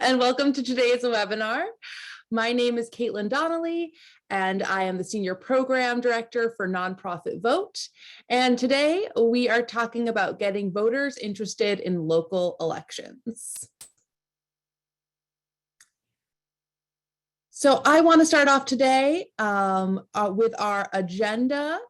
and welcome to today's webinar. My name is Caitlin Donnelly, and I am the Senior Program Director for Nonprofit Vote. And today we are talking about getting voters interested in local elections. So I want to start off today with our agenda.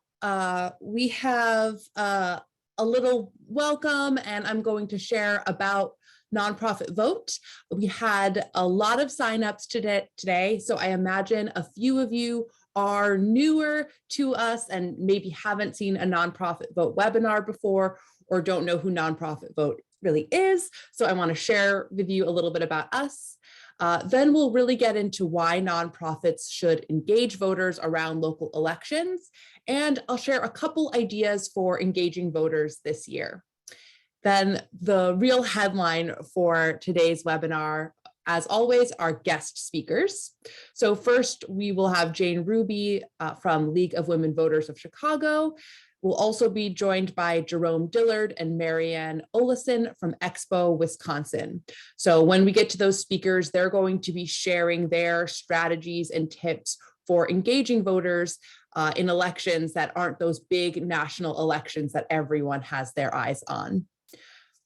We have a little welcome, and I'm going to share about Nonprofit Vote. We had a lot of signups today, so I imagine a few of you are newer to us and maybe haven't seen a Nonprofit Vote webinar before or don't know who Nonprofit Vote really is. So I want to share with you a little bit about us. Then we'll really get into why nonprofits should engage voters around local elections, and I'll share a couple ideas for engaging voters this year. Then the real headline for today's webinar, as always, are guest speakers. So first, we will have Jane Ruby from League of Women Voters of Chicago. We'll also be joined by Jerome Dillard and Marianne Olison from EXPO, Wisconsin. So when we get to those speakers, they're going to be sharing their strategies and tips for engaging voters in elections that aren't those big national elections that everyone has their eyes on.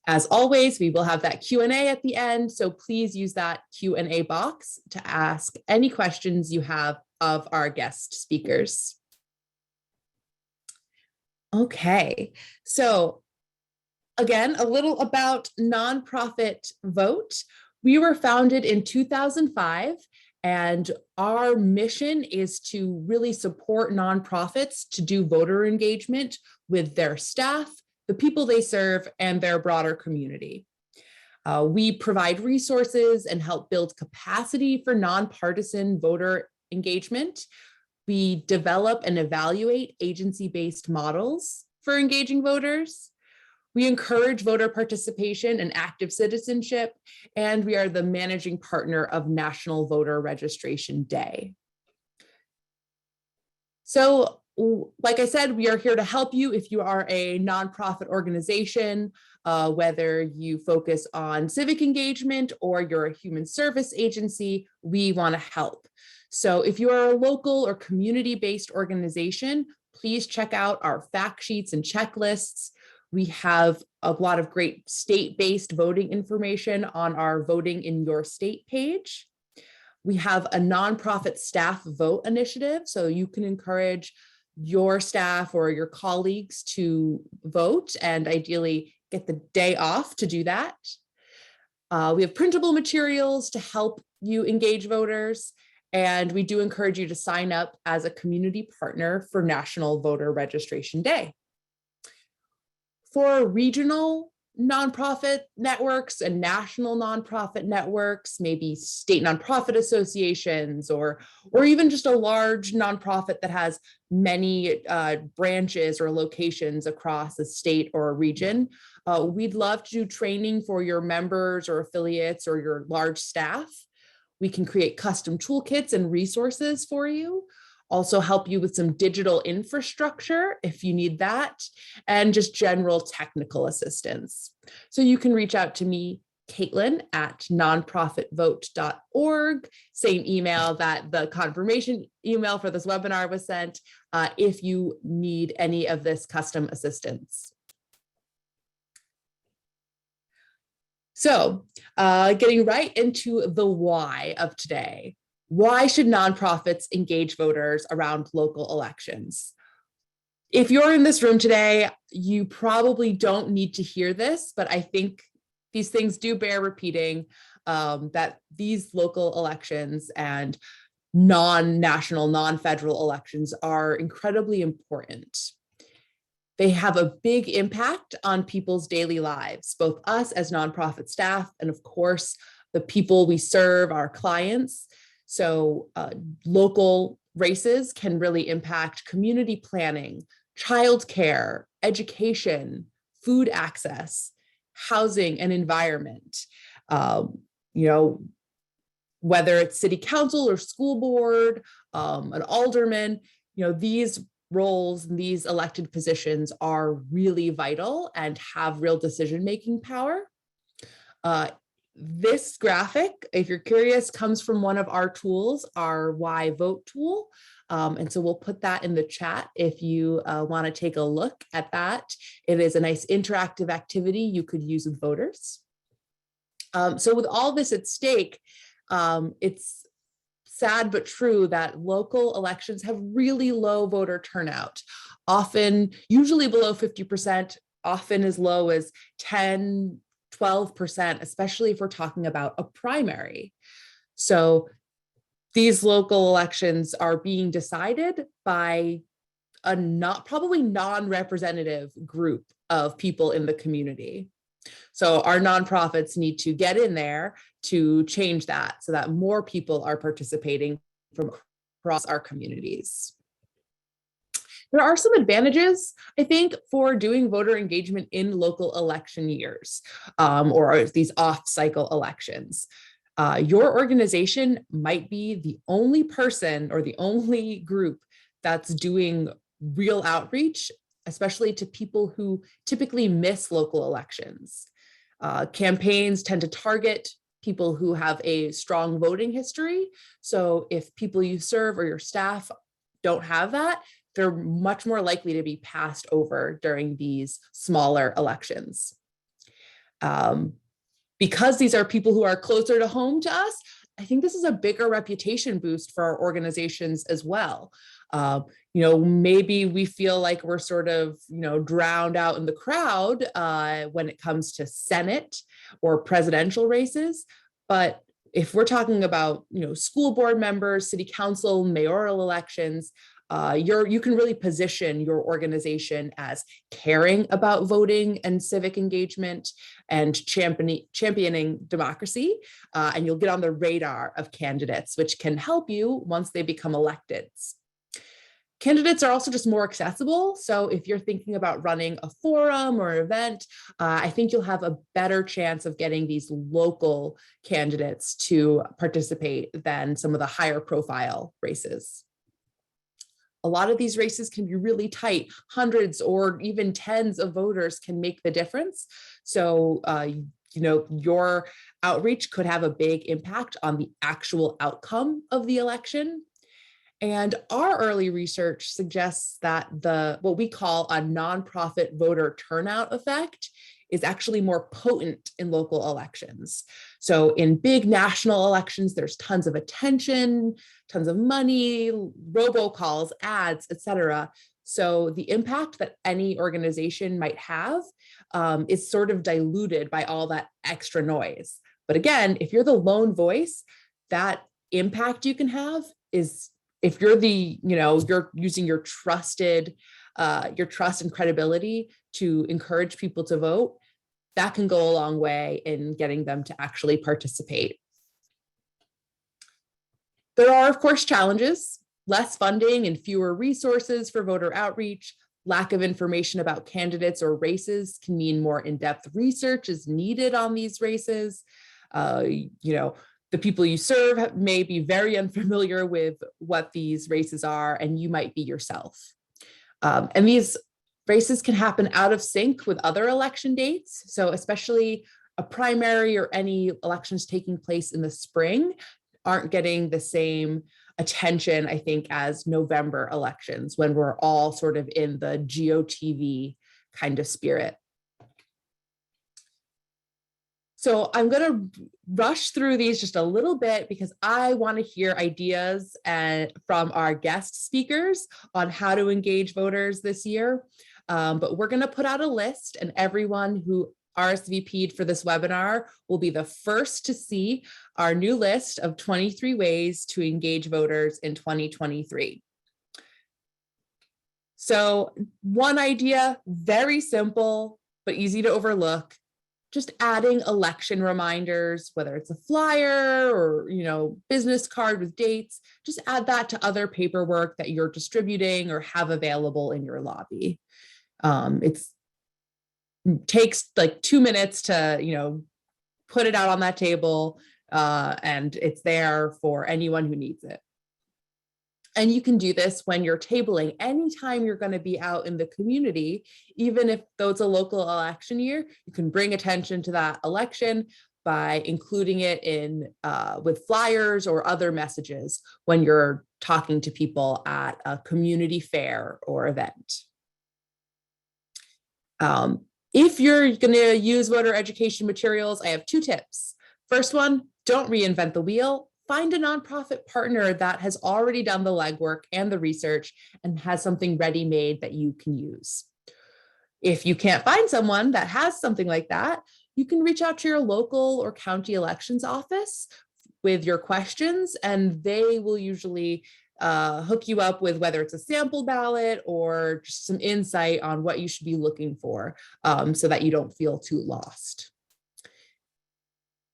As always, we will have that Q&A at the end, so please use that Q&A box to ask any questions you have of our guest speakers. Okay, so again, a little about Nonprofit Vote. We were founded in 2005, and our mission is to really support nonprofits to do voter engagement with their staff, the people they serve, and their broader community. We provide resources and help build capacity for nonpartisan voter engagement. We develop and evaluate agency-based models for engaging voters. We encourage voter participation and active citizenship, and we are the managing partner of National Voter Registration Day. So, like I said, we are here to help you if you are a nonprofit organization, whether you focus on civic engagement or you're a human service agency, we want to help. So if you are a local or community-based organization, please check out our fact sheets and checklists. We have a lot of great state-based voting information on our Voting in Your State page. We have a nonprofit staff vote initiative, so you can encourage your staff or your colleagues to vote and ideally get the day off to do that. We have printable materials to help you engage voters, and we do encourage you to sign up as a community partner for National Voter Registration Day. For regional nonprofit networks and national nonprofit networks, maybe state nonprofit associations, or even just a large nonprofit that has many branches or locations across a state or a region, we'd love to do training for your members or affiliates or your large staff. We can create custom toolkits and resources for you. Also help you with some digital infrastructure if you need that, and just general technical assistance. So you can reach out to me, Caitlin, at nonprofitvote.org, same email that the confirmation email for this webinar was sent, if you need any of this custom assistance. So getting right into the why of today. Why should nonprofits engage voters around local elections? If you're in this room today, you probably don't need to hear this, but I think these things do bear repeating, that these local elections and non-national, non-federal elections are incredibly important. They have a big impact on people's daily lives, both us as nonprofit staff and, of course, the people we serve, our clients. So local races can really impact community planning, childcare, education, food access, housing, and environment. Whether it's city council or school board, an alderman, these roles and these elected positions are really vital and have real decision-making power. This graphic, if you're curious, comes from one of our tools, our Why Vote tool. And so we'll put that in the chat if you want to take a look at that. It is a nice interactive activity you could use with voters. So with all this at stake, it's sad but true that local elections have really low voter turnout, often usually below 50%, often as low as 10, 12%, especially if we're talking about a primary. So these local elections are being decided by a probably non-representative group of people in the community. So our nonprofits need to get in there to change that so that more people are participating from across our communities. There are some advantages, I think, for doing voter engagement in local election years or these off-cycle elections. Your organization might be the only person or the only group that's doing real outreach, especially to people who typically miss local elections. Campaigns tend to target people who have a strong voting history. So if people you serve or your staff don't have that, they're much more likely to be passed over during these smaller elections. Because these are people who are closer to home to us, I think this is a bigger reputation boost for our organizations as well. Maybe we feel like we're sort of, drowned out in the crowd when it comes to Senate or presidential races. But if we're talking about, school board members, city council, mayoral elections, you can really position your organization as caring about voting and civic engagement and championing democracy, and you'll get on the radar of candidates, which can help you once they become elected. Candidates are also just more accessible. So if you're thinking about running a forum or event, I think you'll have a better chance of getting these local candidates to participate than some of the higher profile races. A lot of these races can be really tight. Hundreds or even tens of voters can make the difference. So, your outreach could have a big impact on the actual outcome of the election. And our early research suggests that what we call a nonprofit voter turnout effect is actually more potent in local elections. So in big national elections, there's tons of attention, tons of money, robocalls, ads, et cetera. So the impact that any organization might have is sort of diluted by all that extra noise. But again, if you're the lone voice, that impact you can have is, if you're you're using your trust and credibility to encourage people to vote, that can go a long way in getting them to actually participate. There are, of course, challenges: less funding and fewer resources for voter outreach. Lack of information about candidates or races can mean more in-depth research is needed on these races. The people you serve may be very unfamiliar with what these races are, and you might be yourself. And these races can happen out of sync with other election dates. So especially a primary or any elections taking place in the spring aren't getting the same attention, I think, as November elections, when we're all sort of in the GOTV kind of spirit. So I'm going to rush through these just a little bit because I want to hear ideas from our guest speakers on how to engage voters this year. But we're going to put out a list, and everyone who RSVP'd for this webinar will be the first to see our new list of 23 ways to engage voters in 2023. So one idea, very simple, but easy to overlook: just adding election reminders, whether it's a flyer or, business card with dates. Just add that to other paperwork that you're distributing or have available in your lobby. It takes like 2 minutes to, put it out on that table, and it's there for anyone who needs it. And you can do this when you're tabling. Anytime you're going to be out in the community, even if though it's a local election year, you can bring attention to that election, by including it in with flyers or other messages when you're talking to people at a community fair or event. If you're going to use voter education materials, I have 2 tips. First one, don't reinvent the wheel. Find a nonprofit partner that has already done the legwork and the research and has something ready-made that you can use. If you can't find someone that has something like that, you can reach out to your local or county elections office with your questions, and they will usually hook you up with whether it's a sample ballot or just some insight on what you should be looking for, so that you don't feel too lost.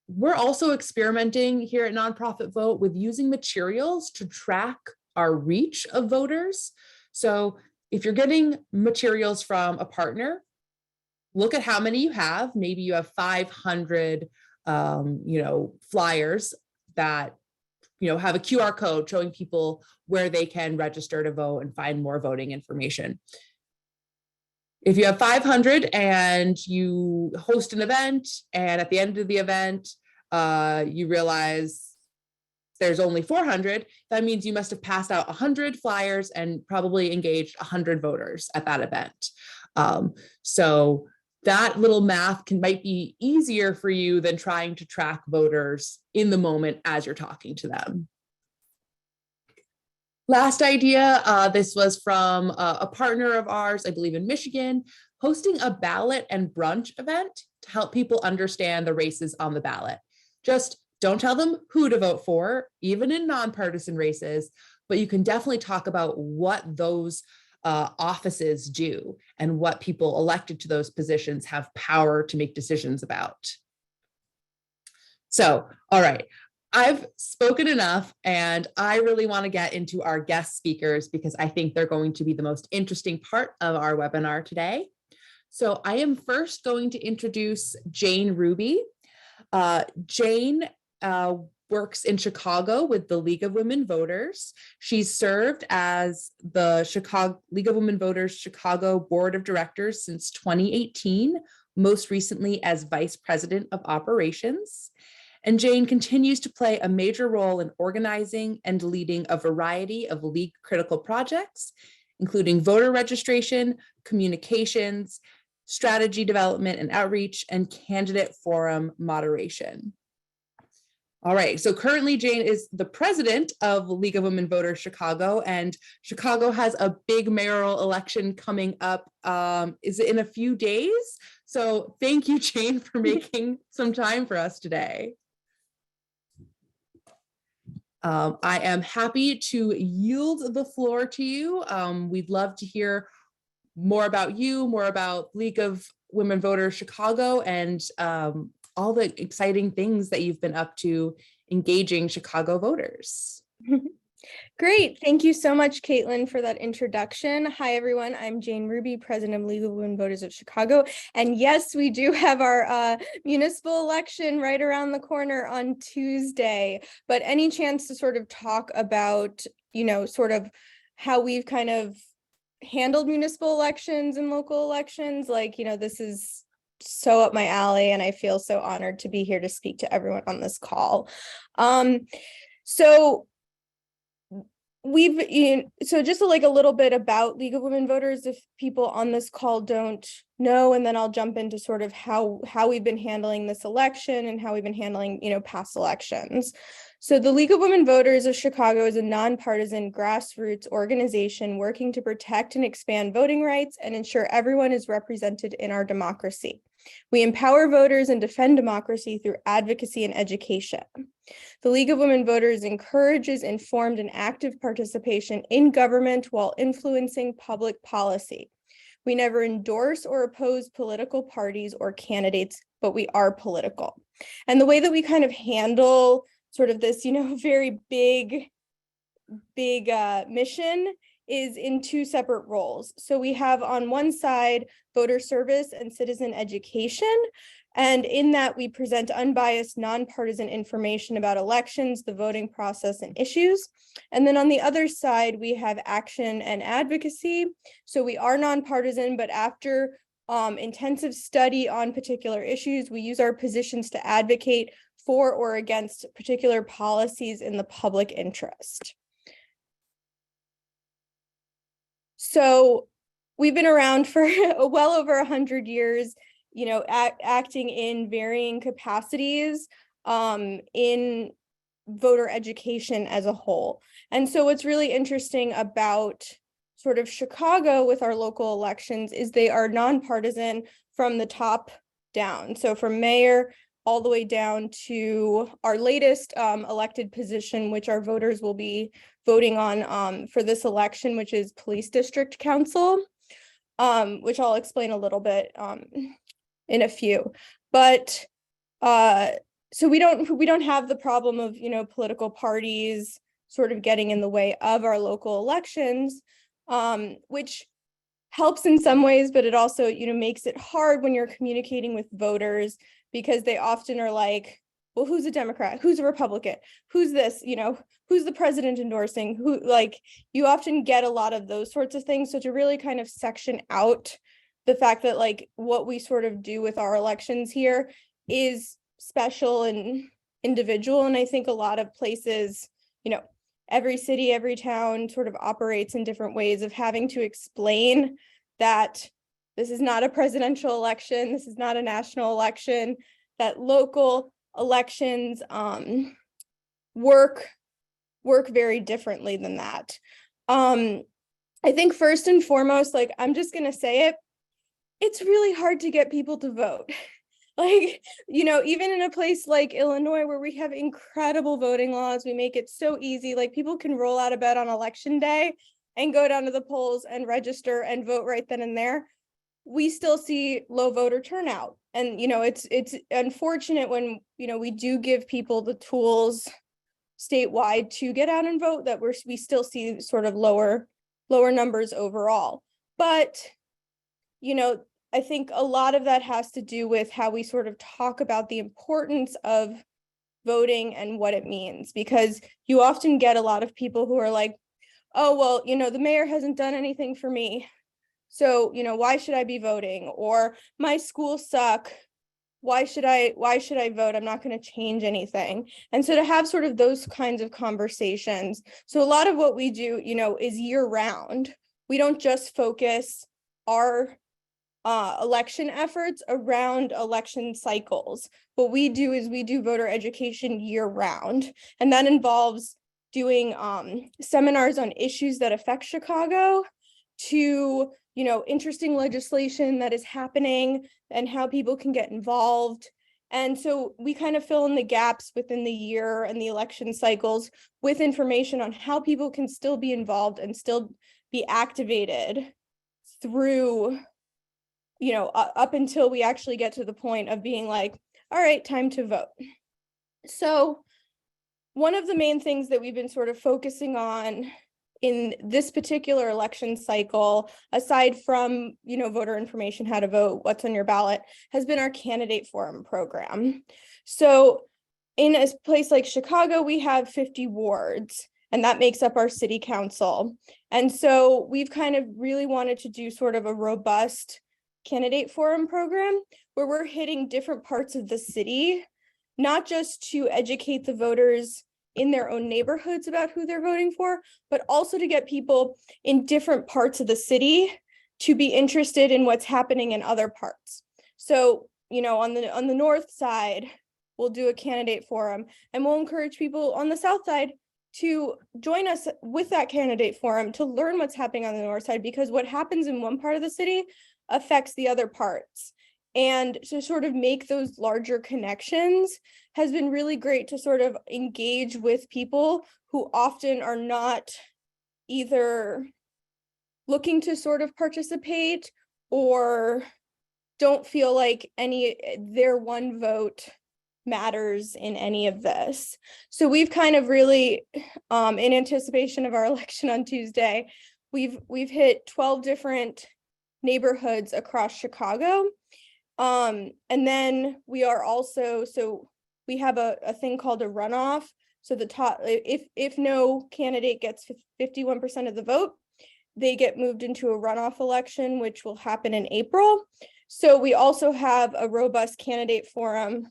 We're also experimenting here at Nonprofit Vote with using materials to track our reach of voters. So if you're getting materials from a partner, look at how many you have. Maybe you have 500 flyers that have a QR code showing people where they can register to vote and find more voting information. If you have 500 and you host an event, and at the end of the event, you realize there's only 400, that means you must have passed out 100 flyers and probably engaged 100 voters at that event. So that little math might be easier for you than trying to track voters in the moment as you're talking to them. Last idea, this was from a partner of ours, I believe in Michigan, hosting a ballot and brunch event to help people understand the races on the ballot. Just don't tell them who to vote for, even in nonpartisan races, but you can definitely talk about what those offices do and what people elected to those positions have power to make decisions about. So, all right, I've spoken enough, and I really want to get into our guest speakers because I think they're going to be the most interesting part of our webinar today. So I am first going to introduce Jane Ruby. Jane works in Chicago with the League of Women Voters. She's served as the League of Women Voters Chicago Board of Directors since 2018, most recently as Vice President of Operations. And Jane continues to play a major role in organizing and leading a variety of League critical projects, including voter registration, communications, strategy development and outreach, and candidate forum moderation. All right, so currently Jane is the president of League of Women Voters Chicago, and Chicago has a big mayoral election coming up. Is it in a few days? So thank you, Jane, for making some time for us today. I am happy to yield the floor to you. We'd love to hear more about you, more about League of Women Voters Chicago, and all the exciting things that you've been up to engaging Chicago voters. Great. Thank you so much, Caitlin, for that introduction. Hi, everyone. I'm Jane Ruby, President of League of Women Voters of Chicago. And yes, we do have our municipal election right around the corner on Tuesday. But any chance to sort of talk about, sort of how we've kind of handled municipal elections and local elections, this is so up my alley, and I feel so honored to be here to speak to everyone on this call. So just a little bit about League of Women Voters, if people on this call don't know, and then I'll jump into sort of how we've been handling this election and how we've been handling, past elections. So the League of Women Voters of Chicago is a nonpartisan grassroots organization working to protect and expand voting rights and ensure everyone is represented in our democracy. We empower voters and defend democracy through advocacy and education. The League of Women Voters encourages informed and active participation in government while influencing public policy. We never endorse or oppose political parties or candidates, but we are political. And the way that we kind of handle sort of this, very big mission is in 2 separate roles. So we have on one side voter service and citizen education, and in that we present unbiased, nonpartisan information about elections, the voting process, and issues. And then on the other side, we have action and advocacy. So we are nonpartisan, but after intensive study on particular issues. We use our positions to advocate for or against particular policies in the public interest. So we've been around for well over 100 years, you know, acting in varying capacities in voter education as a whole. And so what's really interesting about sort of Chicago with our local elections is they are nonpartisan from the top down. So from mayor all the way down to our latest elected position, which our voters will be voting on for this election, which is police district council, which I'll explain a little bit in a few. But so we don't have the problem of, you know, political parties sort of getting in the way of our local elections, which helps in some ways, but it also, you know, makes it hard when you're communicating with voters, because they often are like, well, who's a Democrat? Who's a Republican? Who's this? You know, who's the president endorsing? Who, like, you often get a lot of those sorts of things. So to really kind of section out the fact that like what we sort of do with our elections here is special and individual. And I think a lot of places, you know, every city, every town sort of operates in different ways of having to explain that this is not a presidential election, this is not a national election, that local elections work very differently than that. I think first and foremost, like, I'm just gonna say it, it's really hard to get people to vote. Like, you know, even in a place like Illinois, where we have incredible voting laws, we make it so easy. Like, people can roll out of bed on election day and go down to the polls and register and vote right then and there. We still see low voter turnout. And, you know, it's unfortunate when, you know, we do give people the tools statewide to get out and vote, that we still see sort of lower numbers overall. But, you know, I think a lot of that has to do with how we sort of talk about the importance of voting and what it means, because you often get a lot of people who are like, oh, well, you know, the mayor hasn't done anything for me, so, you know, why should I be voting? Or my schools suck, why should I vote? I'm not going to change anything. And so to have sort of those kinds of conversations. So a lot of what we do, you know, is year round. We don't just focus our election efforts around election cycles. What we do is we do voter education year round. And that involves doing seminars on issues that affect Chicago, to, you know, interesting legislation that is happening and how people can get involved. And so we kind of fill in the gaps within the year and the election cycles with information on how people can still be involved and still be activated through, you know, up until we actually get to the point of being like, all right, time to vote. So one of the main things that we've been sort of focusing on in this particular election cycle, aside from, you know, voter information, how to vote, what's on your ballot, has been our candidate forum program. So in a place like Chicago, we have 50 wards, and that makes up our city council. And so we've kind of really wanted to do sort of a robust candidate forum program where we're hitting different parts of the city, not just to educate the voters in their own neighborhoods about who they're voting for, but also to get people in different parts of the city to be interested in what's happening in other parts. So, you know, on the north side, we'll do a candidate forum, and we'll encourage people on the south side to join us with that candidate forum to learn what's happening on the north side, because what happens in one part of the city affects the other parts. And to sort of make those larger connections has been really great, to sort of engage with people who often are not either looking to sort of participate or don't feel like their one vote matters in any of this. So we've kind of really, in anticipation of our election on Tuesday, we've hit 12 different neighborhoods across Chicago. And then we are also, so we have a thing called a runoff. So the top, if no candidate gets 51% of the vote, they get moved into a runoff election, which will happen in April. So we also have a robust candidate forum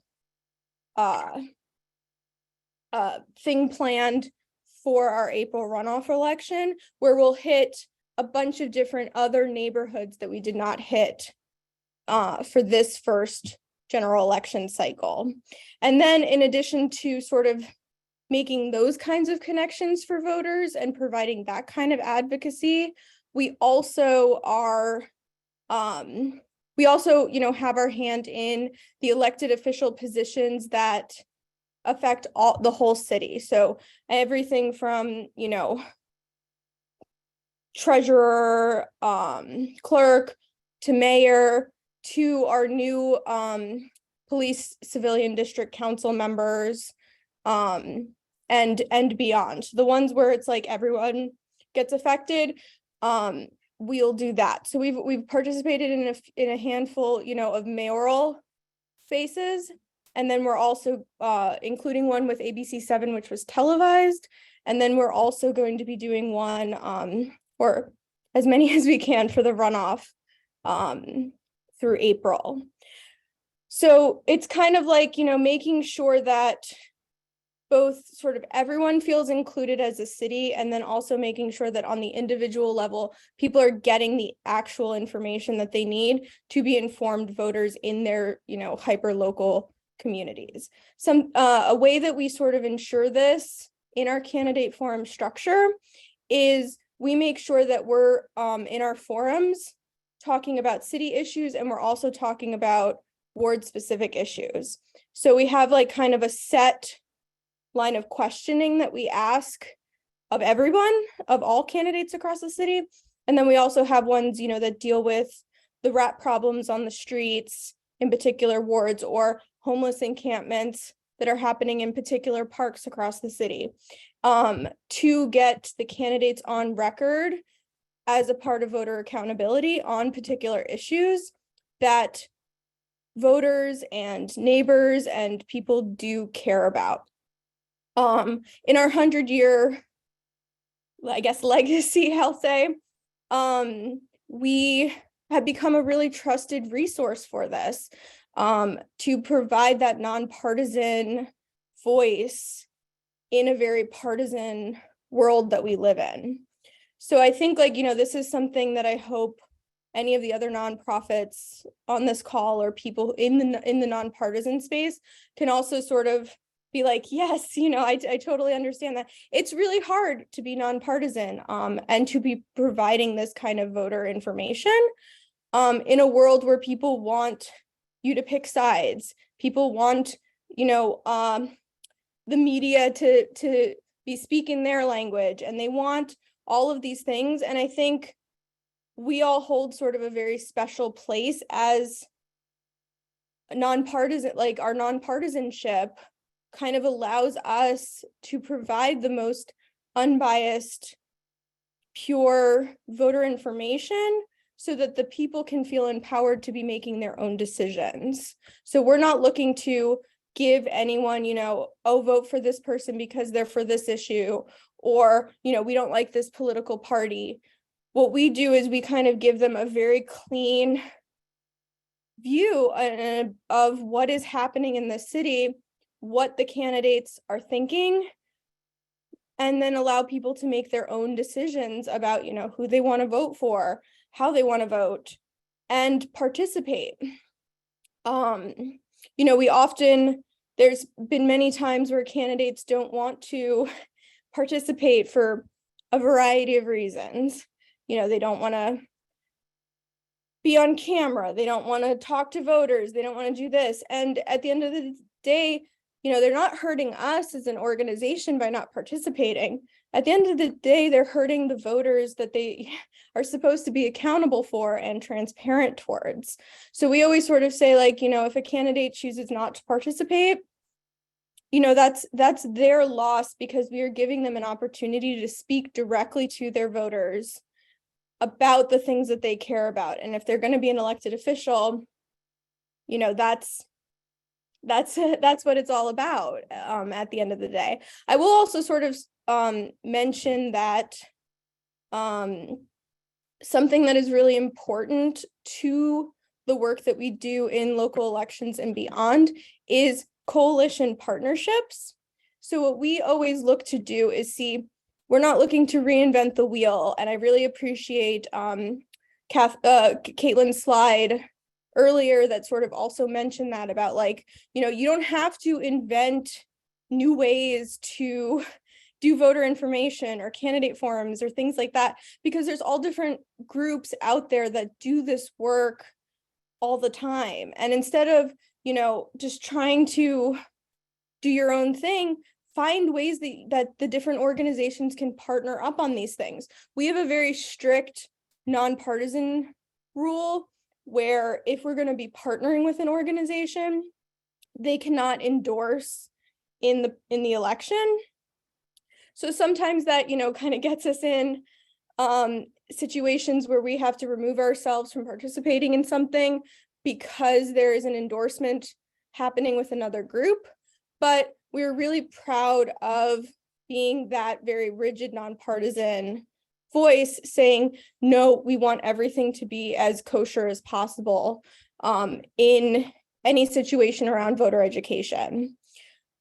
thing planned for our April runoff election, where we'll hit a bunch of different other neighborhoods that we did not hit for this first general election cycle. And then in addition to sort of making those kinds of connections for voters and providing that kind of advocacy, we also are have our hand in the elected official positions that affect the whole city. So everything from, treasurer, clerk, to mayor, to our new police civilian district council members, and beyond. The ones where it's like everyone gets affected, we'll do that. So we've participated in a handful, of mayoral faces, and then we're also including one with ABC7, which was televised, and then we're also going to be doing one or as many as we can for the runoff through April. So it's kind of like, making sure that both sort of everyone feels included as a city, and then also making sure that on the individual level, people are getting the actual information that they need to be informed voters in their, hyper local communities. A way that we sort of ensure this in our candidate forum structure is we make sure that we're in our forums talking about city issues, and we're also talking about ward specific issues. So we have like kind of a set line of questioning that we ask of everyone, of all candidates across the city. And then we also have ones, that deal with the rat problems on the streets in particular wards, or homeless encampments that are happening in particular parks across the city, to get the candidates on record as a part of voter accountability on particular issues that voters and neighbors and people do care about. In our 100-year, I guess, legacy, I'll say, we have become a really trusted resource for this, to provide that nonpartisan voice in a very partisan world that we live in. So I think, this is something that I hope any of the other nonprofits on this call, or people in the nonpartisan space, can also sort of be like, yes, I totally understand that. It's really hard to be nonpartisan, and to be providing this kind of voter information in a world where people want you to pick sides. People want, the media to be speaking their language, and they want all of these things. And I think we all hold sort of a very special place as nonpartisan, like our nonpartisanship kind of allows us to provide the most unbiased, pure voter information so that the people can feel empowered to be making their own decisions. So we're not looking to give anyone, vote for this person because they're for this issue, or, we don't like this political party. What we do is we kind of give them a very clean view of what is happening in the city, what the candidates are thinking, and then allow people to make their own decisions about, who they want to vote for, how they want to vote, and participate. There's been many times where candidates don't want to participate for a variety of reasons. They don't want to be on camera. They don't want to talk to voters. They don't want to do this. And at the end of the day, they're not hurting us as an organization by not participating. At the end of the day, they're hurting the voters that they are supposed to be accountable for and transparent towards. So we always sort of say, if a candidate chooses not to participate, that's their loss, because we are giving them an opportunity to speak directly to their voters about the things that they care about. And if they're going to be an elected official, that's what it's all about at the end of the day. I will also sort of mention that something that is really important to the work that we do in local elections and beyond is coalition partnerships. So what we always look to do is see, we're not looking to reinvent the wheel. And I really appreciate Caitlin's slide earlier that sort of also mentioned that about like, you don't have to invent new ways to do voter information or candidate forums or things like that, because there's all different groups out there that do this work all the time. And instead of, just trying to do your own thing, find ways that the different organizations can partner up on these things. We have a very strict nonpartisan rule where if we're going to be partnering with an organization, they cannot endorse in the election. So sometimes that, kind of gets us in situations where we have to remove ourselves from participating in something because there is an endorsement happening with another group. But we're really proud of being that very rigid, nonpartisan voice saying, no, we want everything to be as kosher as possible in any situation around voter education.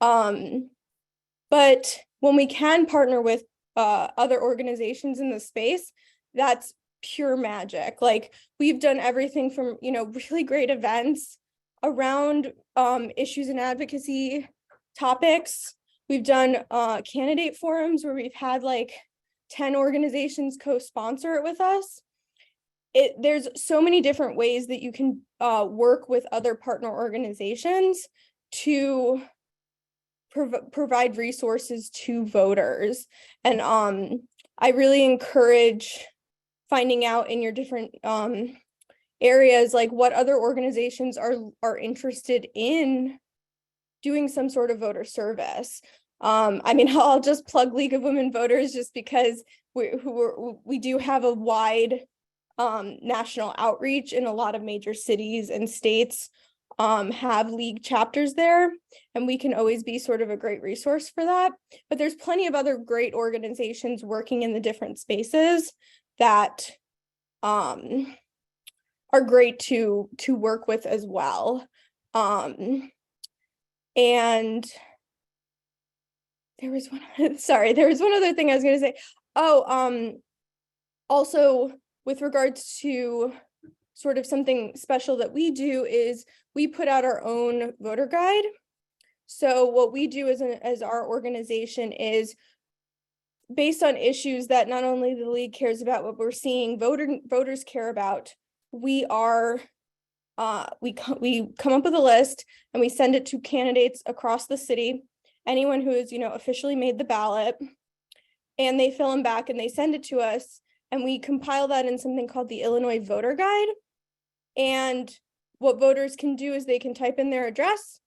But when we can partner with other organizations in the space, that's pure magic. Like we've done everything from, really great events around issues and advocacy topics. We've done candidate forums where we've had like 10 organizations co-sponsor it with us. There's so many different ways that you can work with other partner organizations to provide resources to voters. And I really encourage finding out in your different areas, like what other organizations are interested in doing some sort of voter service. I'll just plug League of Women Voters just because we do have a wide national outreach in a lot of major cities and states have league chapters there, and we can always be sort of a great resource for that. But there's plenty of other great organizations working in the different spaces that are great to work with as well. And there was one other thing I was going to say. Also with regards to sort of something special that we do is we put out our own voter guide. So what we do as our organization is based on issues that not only the league cares about, what we're seeing voters care about. We come up with a list and we send it to candidates across the city, anyone who is, officially made the ballot, and they fill them back and they send it to us, and we compile that in something called the Illinois Voter Guide. And what voters can do is they can type in their address,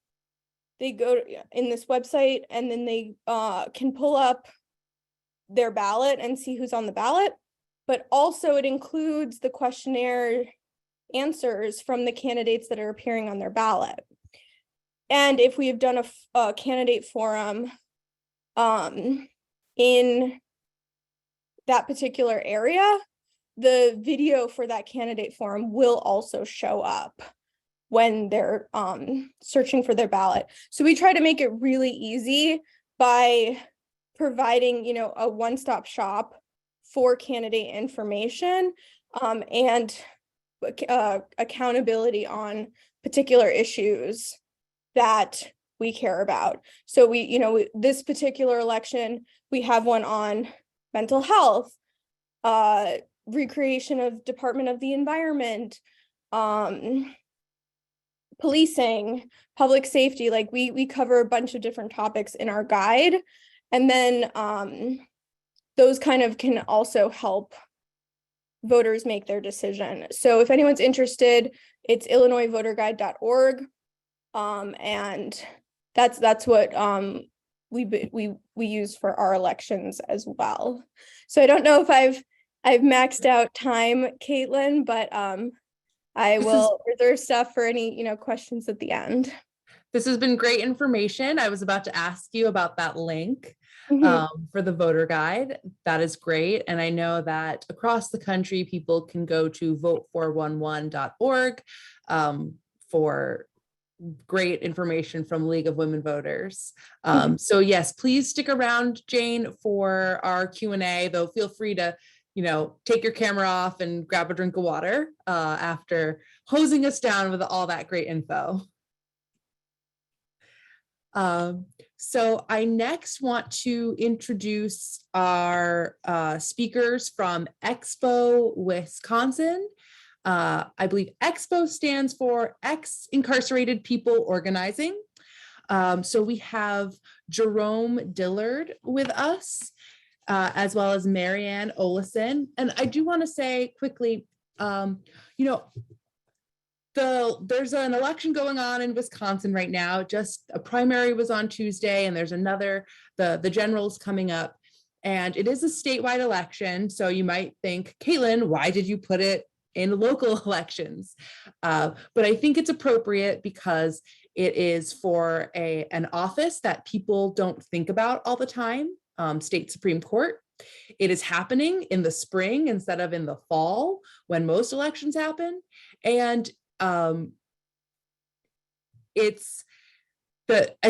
they go in this website, and then they can pull up their ballot and see who's on the ballot. But also it includes the questionnaire answers from the candidates that are appearing on their ballot. And if we have done a candidate forum in that particular area, the video for that candidate forum will also show up when they're searching for their ballot. So we try to make it really easy by providing, a one-stop shop for candidate information and accountability on particular issues that we care about. So this particular election, we have one on mental health, recreation of Department of the Environment, policing, public safety. Like we cover a bunch of different topics in our guide. And then those kind of can also help voters make their decision. So if anyone's interested, it's illinoisvoterguide.org. And that's what we use for our elections as well. So I don't know if I've maxed out time, Caitlin, but I will reserve stuff for any questions at the end. This has been great information. I was about to ask you about that link Mhm. for the voter guide. That is great. And I know that across the country, people can go to vote411.org for great information from League of Women Voters. So yes, please stick around, Jane, for our Q&A, though feel free to, take your camera off and grab a drink of water after hosing us down with all that great info. So I next want to introduce our speakers from EXPO, Wisconsin. I believe EXPO stands for Ex-Incarcerated People Organizing. So we have Jerome Dillard with us, as well as Marianne Olison. And I do want to say quickly, there's an election going on in Wisconsin right now. Just a primary was on Tuesday, and there's another, the general's coming up. And it is a statewide election. So you might think, Caitlin, why did you put it in local elections? But I think it's appropriate because it is for an office that people don't think about all the time, state Supreme Court. It is happening in the spring instead of in the fall when most elections happen. And I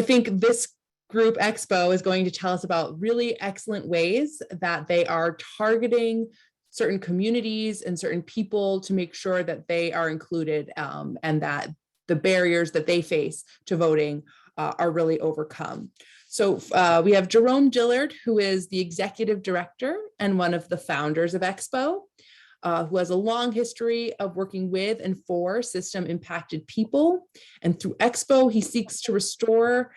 think this group EXPO is going to tell us about really excellent ways that they are targeting certain communities and certain people to make sure that they are included and that the barriers that they face to voting are really overcome. So we have Jerome Dillard, who is the executive director and one of the founders of EXPO. Who has a long history of working with and for system-impacted people. And through EXPO, he seeks to restore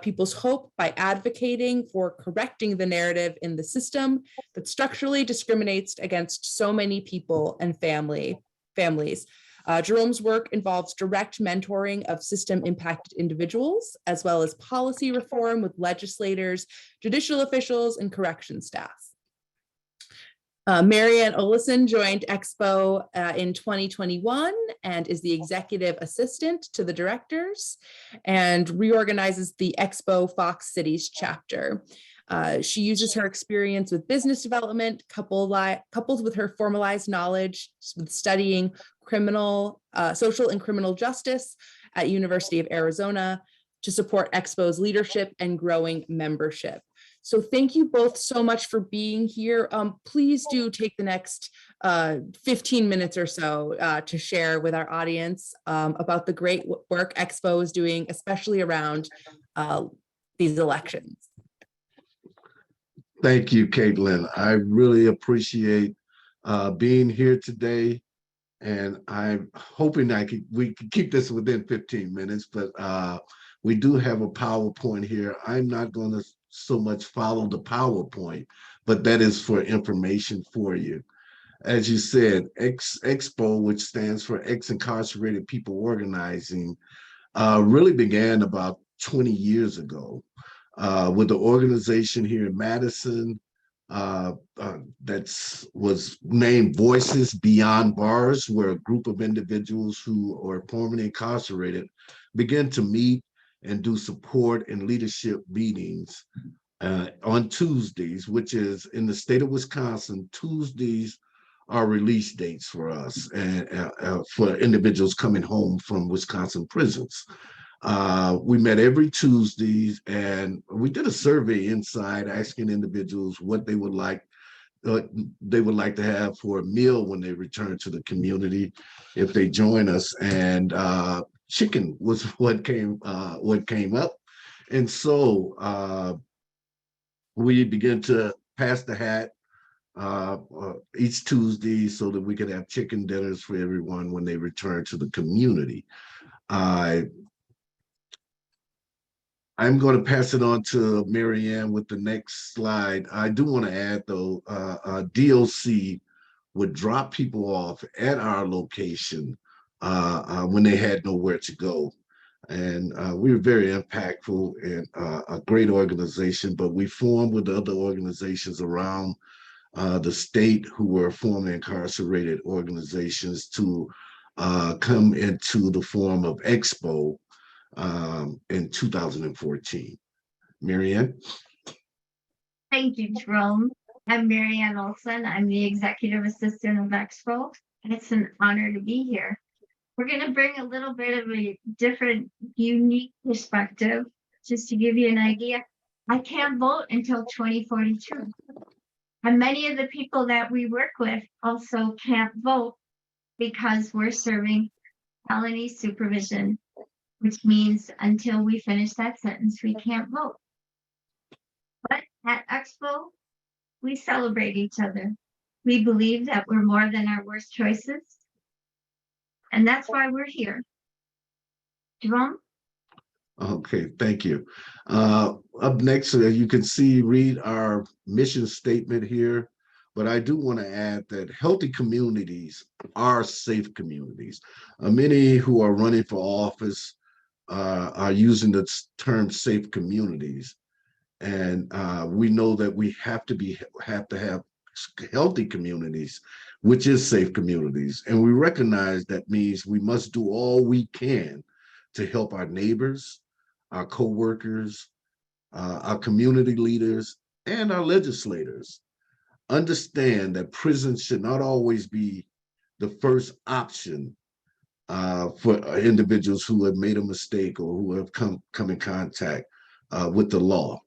people's hope by advocating for correcting the narrative in the system that structurally discriminates against so many people and families. Jerome's work involves direct mentoring of system-impacted individuals, as well as policy reform with legislators, judicial officials, and correction staff. Marianne Olison joined EXPO in 2021 and is the executive assistant to the directors and reorganizes the EXPO Fox Cities chapter. She uses her experience with business development coupled with her formalized knowledge with studying social and criminal justice at University of Arizona to support EXPO's leadership and growing membership. So thank you both so much for being here. Please do take the next 15 minutes or so to share with our audience about the great work EXPO is doing, especially around these elections. Thank you, Caitlin. I really appreciate being here today. And I'm hoping we can keep this within 15 minutes, but we do have a PowerPoint here. I'm not going to so much follow the PowerPoint, but that is for information for you. As you said, EXPO, which stands for Ex-Incarcerated People Organizing, really began about 20 years ago with the organization here in Madison that was named Voices Beyond Bars, where a group of individuals who are permanently incarcerated began to meet and do support and leadership meetings on Tuesdays, which is in the state of Wisconsin. Tuesdays are release dates for us and for individuals coming home from Wisconsin prisons. We met every Tuesdays and we did a survey inside asking individuals what they would like to have for a meal when they return to the community if they join us, and chicken was what came up. And so we began to pass the hat each Tuesday so that we could have chicken dinners for everyone when they return to the community. I'm going to pass it on to Marianne with the next slide. I do want to add, though, DLC would drop people off at our location when they had nowhere to go. And we were very impactful and a great organization, but we formed with other organizations around the state who were formerly incarcerated organizations to come into the form of EXPO. in 2014. Marianne? Thank you, Jerome. I'm Marianne Olson. I'm the executive assistant of EXPO, and it's an honor to be here. We're going to bring a little bit of a different, unique perspective. Just to give you an idea, I can't vote until 2042. And many of the people that we work with also can't vote because we're serving felony supervision, which means until we finish that sentence, we can't vote. But at EXPO, we celebrate each other. We believe that we're more than our worst choices. And that's why we're here. Jerome? Okay, thank you. Up next, you can read our mission statement here, but I do want to add that healthy communities are safe communities. Many who are running for office are using the term safe communities. And we know that we have to have healthy communities, which is safe communities. And we recognize that means we must do all we can to help our neighbors, our co-workers, our community leaders, and our legislators understand that prison should not always be the first option for individuals who have made a mistake or who have come in contact with the law.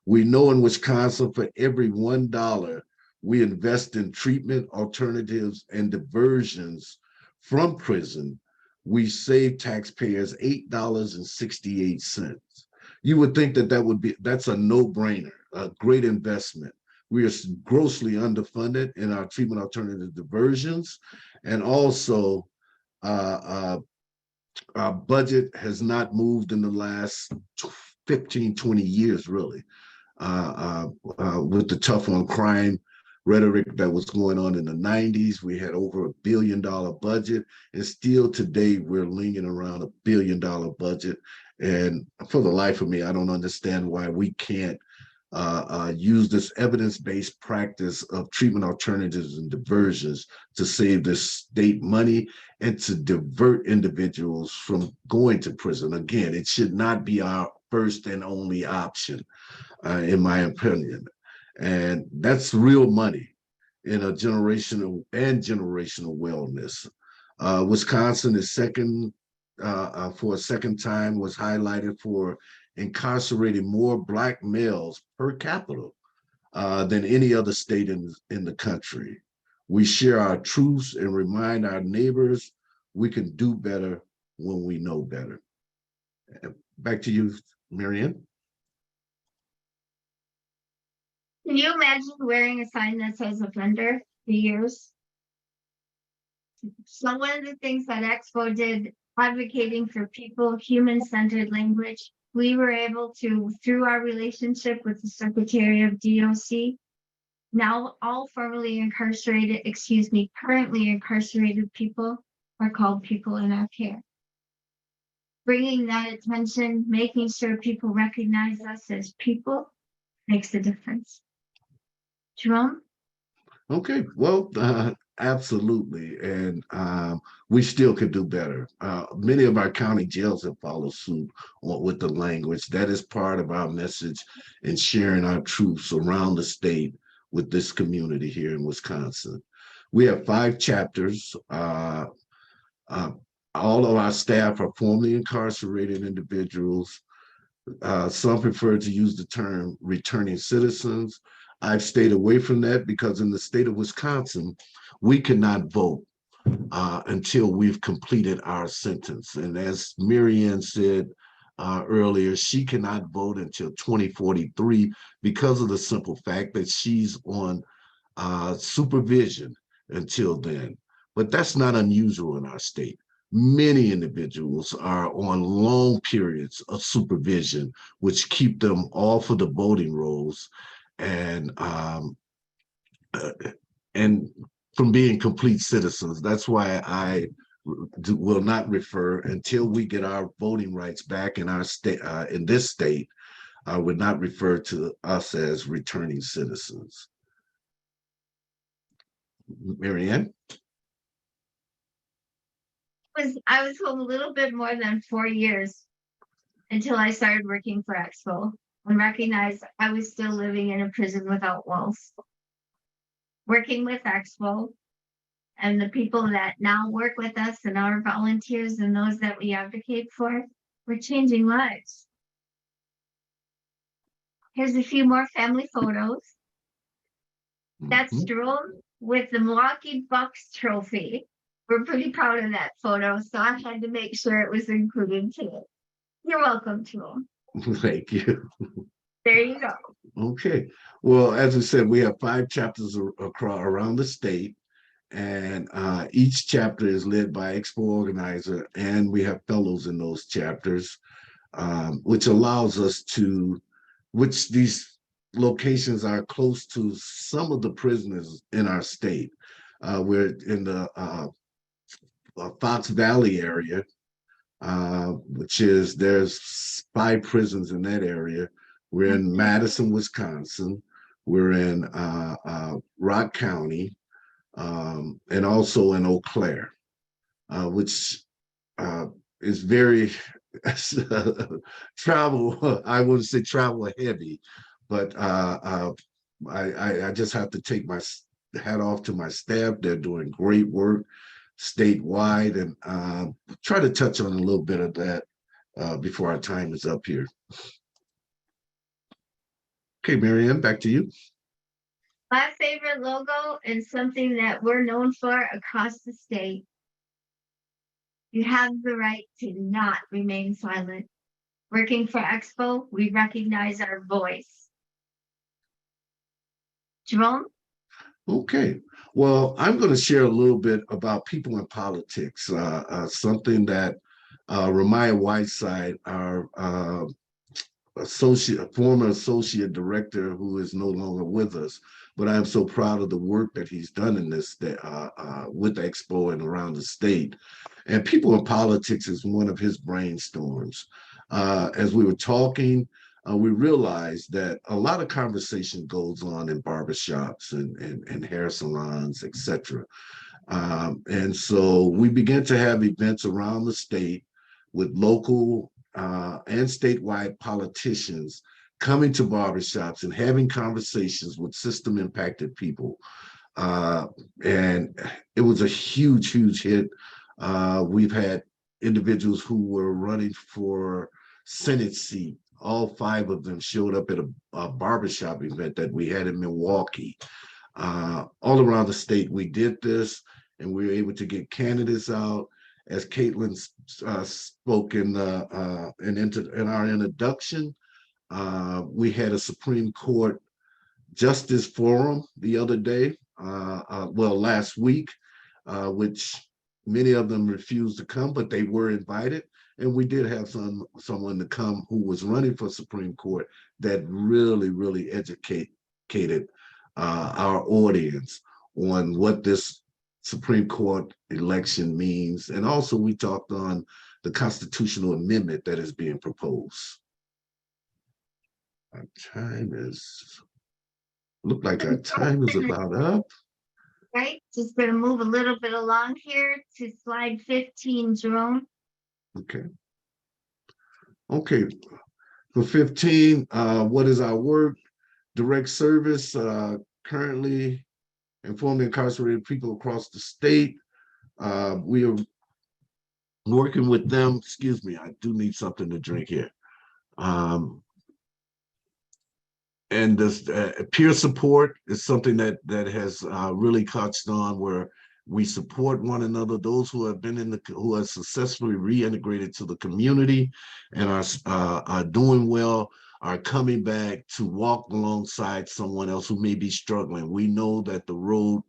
We know in Wisconsin, for every $1 we invest in treatment alternatives and diversions from prison, we save taxpayers $8.68. You would think that's a no-brainer, a great investment. We are grossly underfunded in our treatment alternative diversions, and also our budget has not moved in the last 15, 20 years, really. With the tough on crime rhetoric that was going on in the 90s, we had over $1 billion budget, and still today we're leaning around $1 billion budget. And for the life of me, I don't understand why we can't use this evidence-based practice of treatment alternatives and diversions to save the state money and to divert individuals from going to prison. Again, it should not be our first and only option, in my opinion. And that's real money in a generational wellness. Wisconsin is second, for a second time, was highlighted for incarcerating more Black males per capita than any other state in the country. We share our truths and remind our neighbors we can do better when we know better. Back to you, Marianne. Can you imagine wearing a sign that says offender for years? So one of the things that EXPO did, advocating for people, human-centered language, we were able to, through our relationship with the Secretary of DOC, now all currently incarcerated people are called people in our care. Bringing that attention, making sure people recognize us as people makes a difference. Jerome? Okay, well, absolutely. And we still could do better. Many of our county jails have followed suit with the language. That is part of our message in sharing our truths around the state with this community here in Wisconsin. We have 5 chapters. All of our staff are formerly incarcerated individuals. Some prefer to use the term returning citizens. I've stayed away from that because in the state of Wisconsin, we cannot vote until we've completed our sentence. And as Marianne said earlier, she cannot vote until 2043 because of the simple fact that she's on supervision until then. But that's not unusual in our state. Many individuals are on long periods of supervision, which keep them off of the voting rolls and from being complete citizens. That's why I will not refer until we get our voting rights back in our state, in this state. I would not refer to us as returning citizens. Marianne? I was home a little bit more than 4 years until I started working for EXPO and recognized I was still living in a prison without walls. Working with EXPO and the people that now work with us and our volunteers and those that we advocate for, we're changing lives. Here's a few more family photos. That's Mhm. Jerome with the Milwaukee Bucks trophy. We're pretty proud of that photo, so I had to make sure it was included too. You're welcome, Jerome. Thank you. There you go. Okay. Well, as I said, we have 5 chapters across around the state, and each chapter is led by Expo organizer, and we have fellows in those chapters, which allows us to, which these locations are close to some of the prisoners in our state. We're in the Fox Valley area, which is there's 5 prisons in that area. We're in Madison, Wisconsin. We're in Rock County, and also in Eau Claire, which is very travel. I wouldn't say travel heavy, but I just have to take my hat off to my staff. They're doing great work statewide, and try to touch on a little bit of that before our time is up here. Okay, Marianne, back to you. My favorite logo and something that we're known for across the state. You have the right to not remain silent. Working for EXPO, we recognize our voice. Jerome? Okay, well, I'm going to share a little bit about people in politics, something that Ramaya Whiteside, our former associate director, who is no longer with us, but I am so proud of the work that he's done in this with EXPO and around the state. And people in politics is one of his brainstorms. As we were talking, we realized that a lot of conversation goes on in barbershops and hair salons, etc. And so we began to have events around the state with local and statewide politicians coming to barbershops and having conversations with system impacted people. And it was a huge, huge hit. We've had individuals who were running for Senate seat. All 5 of them showed up at a barbershop event that we had in Milwaukee. All around the state, we did this, and we were able to get candidates out. As Caitlin spoke in our introduction, we had a Supreme Court Justice Forum the other day, last week, which many of them refused to come, but they were invited. And we did have someone to come who was running for Supreme Court that really, really educated our audience on what this Supreme Court election means. And also we talked on the constitutional amendment that is being proposed. Our time is, look like our time is about up. Right, just gonna move a little bit along here to slide 15, Jerome. Okay. Okay, for 15, what is our work? Direct service, currently informing incarcerated people across the state. We are working with them. Excuse me, I do need something to drink here. And this peer support is something that has really touched on, where we support one another. Those who have been who are successfully reintegrated to the community and are doing well, are coming back to walk alongside someone else who may be struggling. We know that the road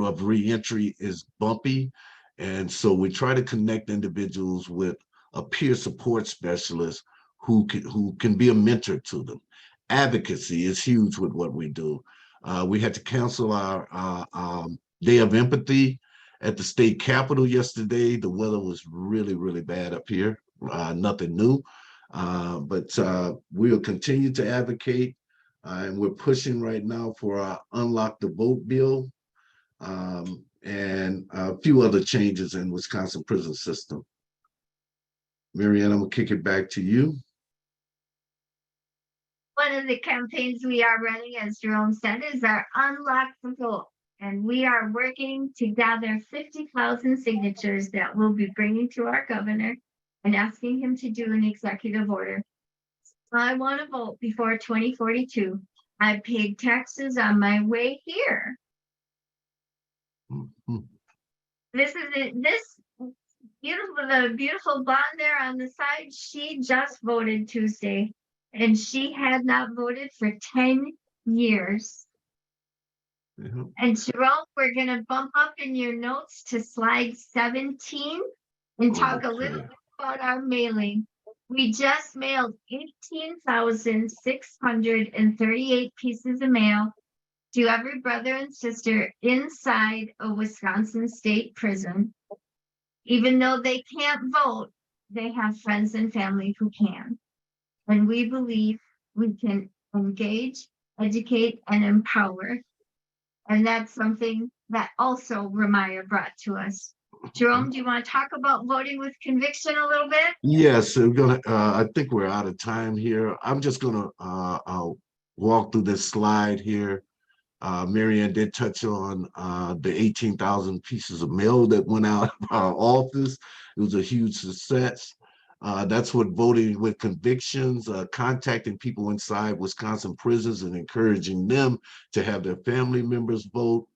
of reentry is bumpy, and so we try to connect individuals with a peer support specialist who can be a mentor to them. Advocacy is huge with what we do. We had to cancel our Day of Empathy at the state capitol yesterday. The weather was really, really bad up here. Nothing new, but we'll continue to advocate, and we're pushing right now for our Unlock the Vote bill, and a few other changes in Wisconsin prison system. Marianne, I'm gonna kick it back to you. One of the campaigns we are running, as Jerome said, is our Unlock the Vote. And we are working to gather 50,000 signatures that we'll be bringing to our governor and asking him to do an executive order. I want to vote before 2042. I paid taxes on my way here. Mhm. This is it. This beautiful, the beautiful blonde there on the side, she just voted Tuesday. And she had not voted for 10 years. Yeah. And Jerome, we're gonna bump up in your notes to slide 17 and talk a little Okay. bit about our mailing. We just mailed 18,638 pieces of mail to every brother and sister inside a Wisconsin state prison. Even though they can't vote, they have friends and family who can. And we believe we can engage, educate, and empower. And that's something that also Ramaya brought to us. Jerome, do you want to talk about voting with conviction a little bit? Yes, we're gonna. I think we're out of time here. I'm just gonna walk through this slide here. Marianne did touch on the 18,000 pieces of mail that went out of our office. It was a huge success. That's what voting with convictions, contacting people inside Wisconsin prisons and encouraging them to have their family members vote.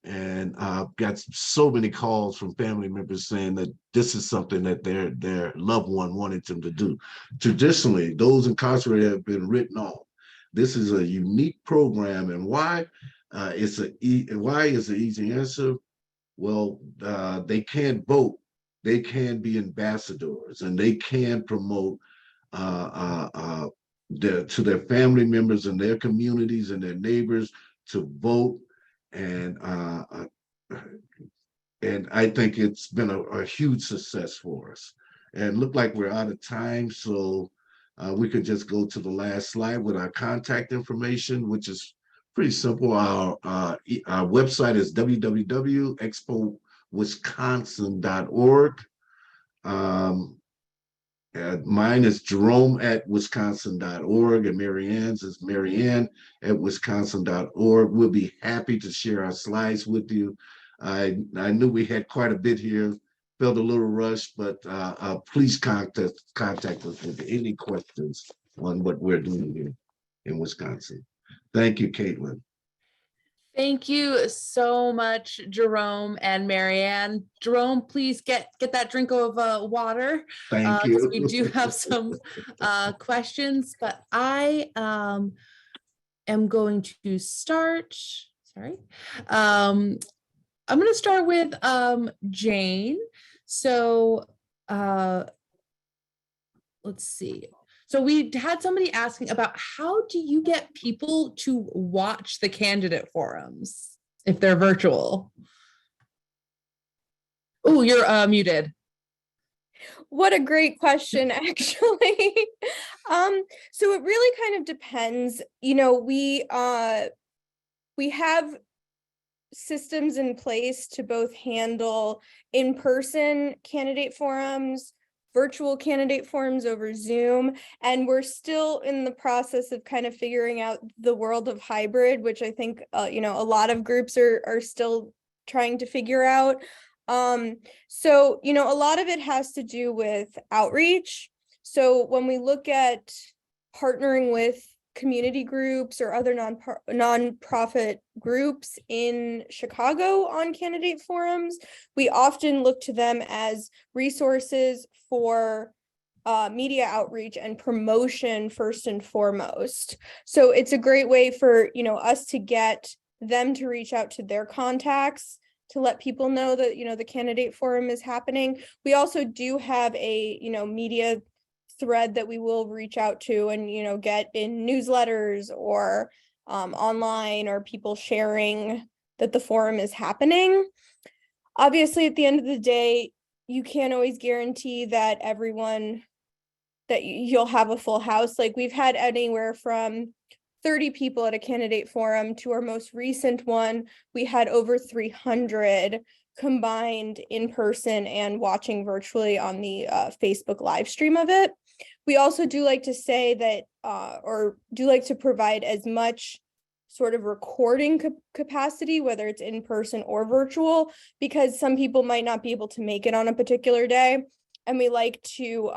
And got so many calls from family members saying that this is something that their loved one wanted them to do. Traditionally, those incarcerated have been written off. This is a unique program, and why? Why is the easy answer? Well, they can't vote. They can be ambassadors, and they can promote to their family members and their communities and their neighbors to vote. And and I think it's been a huge success for us. And look like we're out of time, so we could just go to the last slide with our contact information, which is pretty simple. Our website is www.expowisconsin.org. Mine is Jerome@wisconsin.org, and Marianne's is Marianne@wisconsin.org. We'll be happy to share our slides with you. I knew we had quite a bit here, felt a little rushed, but please contact us with any questions on what we're doing here in Wisconsin. Thank you, Caitlin. Thank you so much, Jerome and Marianne. Jerome, please get that drink of water. Thank Because you. we do have some questions, but I am going to start. Sorry. I'm going to start with Jane. So let's see. So we had somebody asking about how do you get people to watch the candidate forums if they're virtual? Oh, you're muted. What a great question, actually. So it really kind of depends. You know, we have systems in place to both handle in-person candidate forums, virtual candidate forums over Zoom, and we're still in the process of kind of figuring out the world of hybrid, which I think you know, a lot of groups are still trying to figure out. So, you know, a lot of it has to do with outreach. So when we look at partnering with community groups or other nonprofit groups in Chicago on candidate forums, we often look to them as resources for media outreach and promotion first and foremost. So it's a great way for, you know, us to get them to reach out to their contacts to let people know that, you know, the candidate forum is happening. We also do have a, you know, media thread that we will reach out to and, you know, get in newsletters or online, or people sharing that the forum is happening. Obviously, at the end of the day, you can't always guarantee that everyone, that you'll have a full house. Like, we've had anywhere from 30 people at a candidate forum to our most recent one, we had over 300 combined in person and watching virtually on the Facebook live stream of it. We also do like to say that, or do like to provide as much sort of recording capacity, whether it's in person or virtual, because some people might not be able to make it on a particular day. And we like to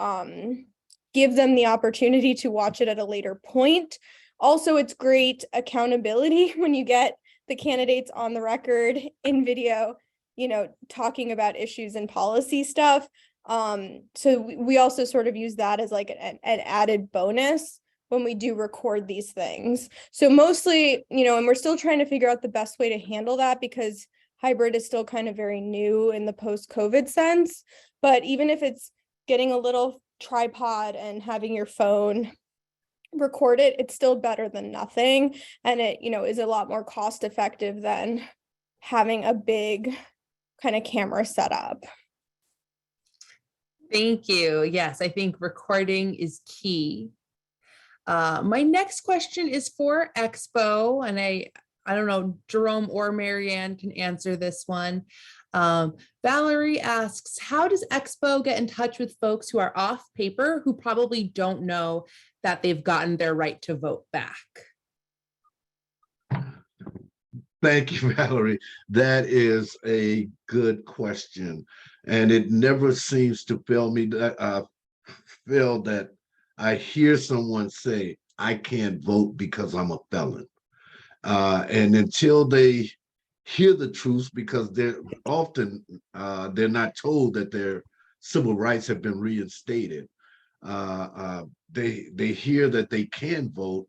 give them the opportunity to watch it at a later point. Also, it's great accountability when you get the candidates on the record in video, you know, talking about issues and policy stuff. So we also sort of use that as like an added bonus when we do record these things. So mostly, you know, and we're still trying to figure out the best way to handle that because hybrid is still kind of very new in the post-COVID sense. But even if it's getting a little tripod and having your phone record it, it's still better than nothing. And it, you know, is a lot more cost effective than having a big kind of camera setup. Thank you. Yes, I think recording is key. My next question is for EXPO, and I don't know, Jerome or Marianne can answer this one. Valerie asks, how does EXPO get in touch with folks who are off paper who probably don't know that they've gotten their right to vote back? Thank you, Valerie. That is a good question. And it never seems to fail me that feel that I hear someone say, I can't vote because I'm a felon. And until they hear the truth, because they're often they're not told that their civil rights have been reinstated. They hear that they can vote.